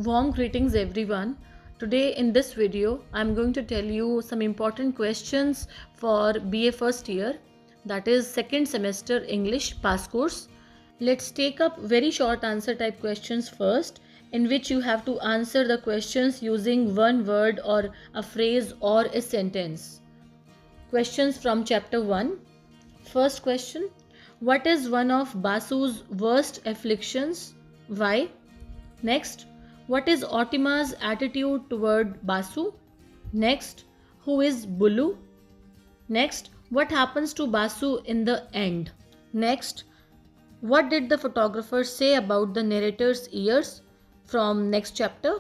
Warm greetings everyone. Today in this video I'm going to tell you some important questions for BA first year, that is second semester English pass course. Let's take up very short answer type questions first, in which you have to answer the questions using one word or a phrase or a sentence. Questions from chapter 1. First question: what is one of Basu's worst afflictions? Why? Next, what is Otima's attitude toward Basu? Next, who is Bulu? Next, what happens to Basu in the end? Next, what did the photographer say about the narrator's ears from next chapter?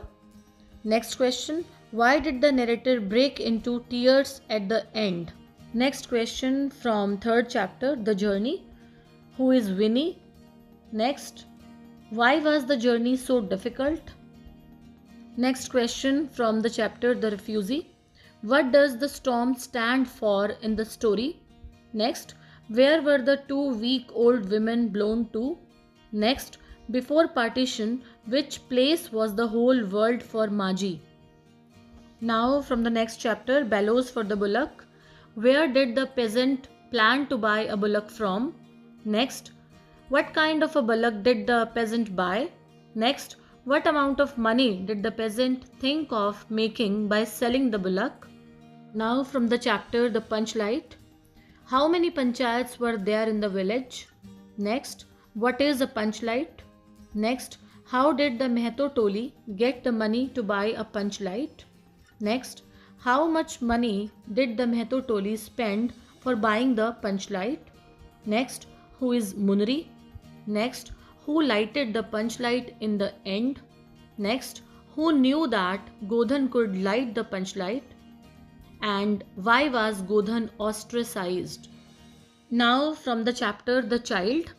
Next question, why did the narrator break into tears at the end? Next question from third chapter, The Journey. Who is Winnie? Next, why was the journey so difficult? Next question from the chapter The Refugee. What does the storm stand for in the story? Next, where were the two weak old women blown to? Next, before partition, which place was the whole world for Maji? Now from the next chapter, Bellows for the Bullock. Where did the peasant plan to buy a bullock from? Next, what kind of a bullock did the peasant buy? Next, what amount of money did the peasant think of making by selling the bullock? Now from the chapter The Punchlight. How many panchayats were there in the village? Next, what is a punchlight? Next, how did the Meheto Toli get the money to buy a punchlight? Next, how much money did the Meheto Toli spend for buying the punchlight? Next, who is Munri? Next, who lighted the punchlight in the end? Next, who knew that Godhan could light the punchlight? And why was Godhan ostracized? Now from the chapter The Child.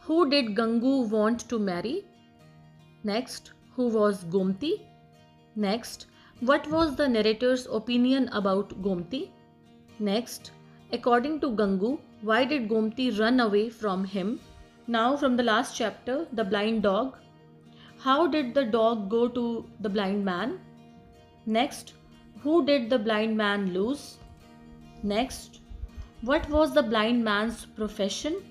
Who did Gangu want to marry? Next, who was Gomti? Next, what was the narrator's opinion about Gomti? Next, according to Gangu, why did Gomti run away from him? Now from the last chapter, The Blind Dog. How did the dog go to the blind man? Next, who did the blind man lose? Next, what was the blind man's profession?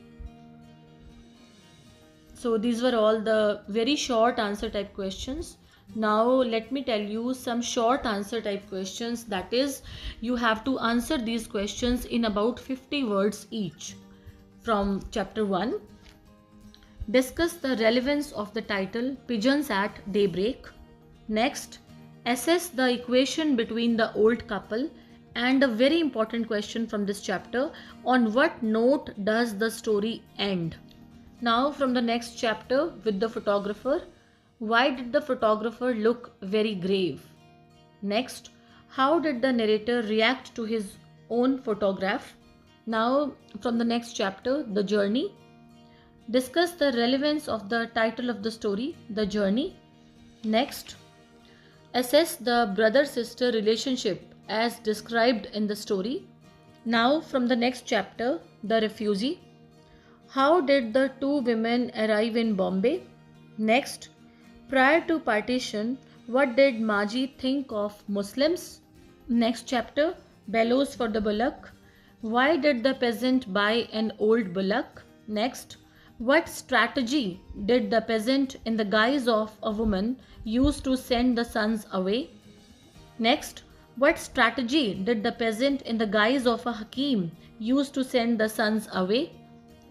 So these were all the very short answer type questions. Now let me tell you some short answer type questions, that is, you have to answer these questions in about 50 words each. From chapter 1. Discuss the relevance of the title Pigeons at Daybreak. Next, assess the equation between the old couple. And a very important question from this chapter, on what note does the story end? Now from the next chapter, With the Photographer. Why did the photographer look very grave? Next, how did the narrator react to his own photograph? Now from the next chapter, The Journey. Discuss the relevance of the title of the story, The Journey. Next, assess the brother-sister relationship as described in the story. Now from the next chapter, The Refugee. How did the two women arrive in Bombay? Next, prior to partition, what did Maji think of Muslims? Next chapter, Bellows for the Bullock. Why did the peasant buy an old bullock? Next, what strategy did the peasant in the guise of a woman use to send the sons away? Next, what strategy did the peasant in the guise of a hakim use to send the sons away?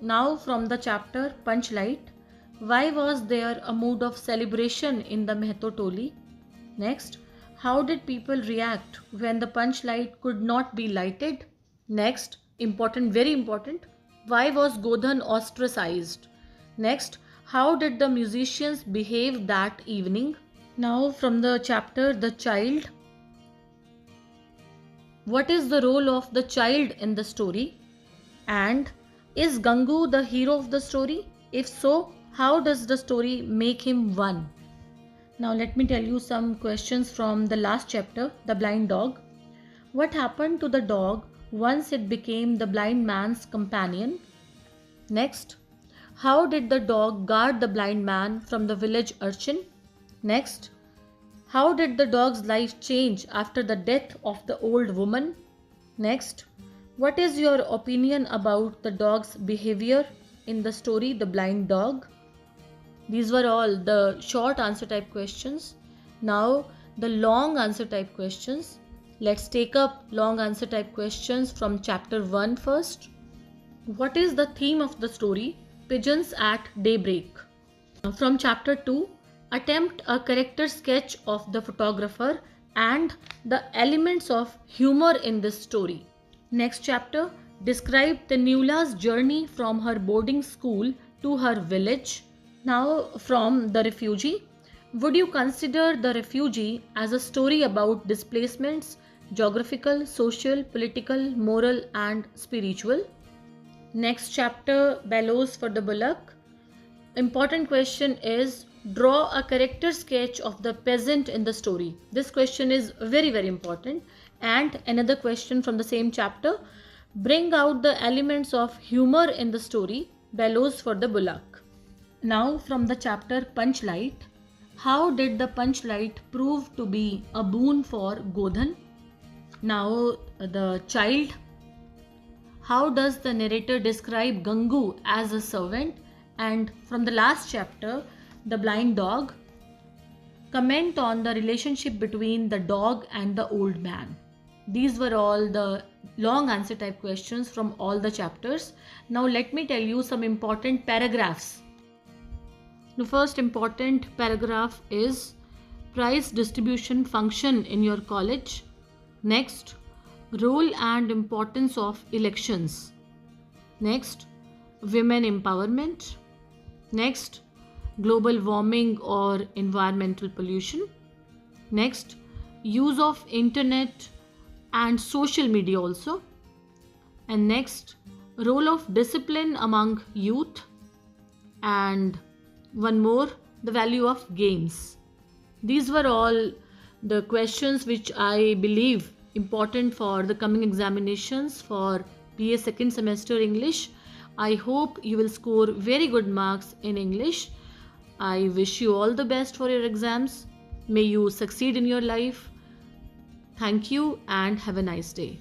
Now from the chapter Punchlight. Why was there a mood of celebration in the Meheto Toli? Next, how did people react when the punchlight could not be lighted? Next, important, very important, why was Godhan ostracized? Next, how did the musicians behave that evening? Now from the chapter The Child. What is the role of the child in the story? And is Gangu the hero of the story? If so, how does the story make him one? Now let me tell you some questions from the last chapter, The Blind Dog. What happened to the dog once it became the blind man's companion? Next, how did the dog guard the blind man from the village urchin? Next, how did the dog's life change after the death of the old woman? Next, what is your opinion about the dog's behavior in the story The Blind Dog? These were all the short answer type questions. Now, the long answer type questions. Let's take up long answer type questions from chapter 1 first. What is the theme of the story Pigeons at Daybreak? From chapter 2, attempt a character sketch of the photographer and the elements of humor in this story. Next chapter, describe the Nula's journey from her boarding school to her village. Now, from The Refugee, would you consider The Refugee as a story about displacements, geographical, social, political, moral, and spiritual? Next chapter, Bellows for the Bullock. Important question is, draw a character sketch of the peasant in the story. This question is very, very important. And another question from the same chapter, bring out the elements of humor in the story, Bellows for the Bullock. Now from the chapter Punchlight, how did the punchlight prove to be a boon for Godhan? Now the child, how does the narrator describe Gangu as a servant? And from the last chapter, The Blind Dog, comment on the relationship between the dog and the old man. These were all the long answer type questions from all the chapters. Now let me tell you some important paragraphs. The first important paragraph is prize distribution function in your college. Next, role and importance of elections. Next, women empowerment. Next, global warming or environmental pollution. Next, use of internet and social media also. And next, role of discipline among youth. And one more, the value of games. These were all the questions which I believe important for the coming examinations for BA second semester English. I hope you will score very good marks in English. I wish you all the best for your exams. May you succeed in your life. Thank you and have a nice day.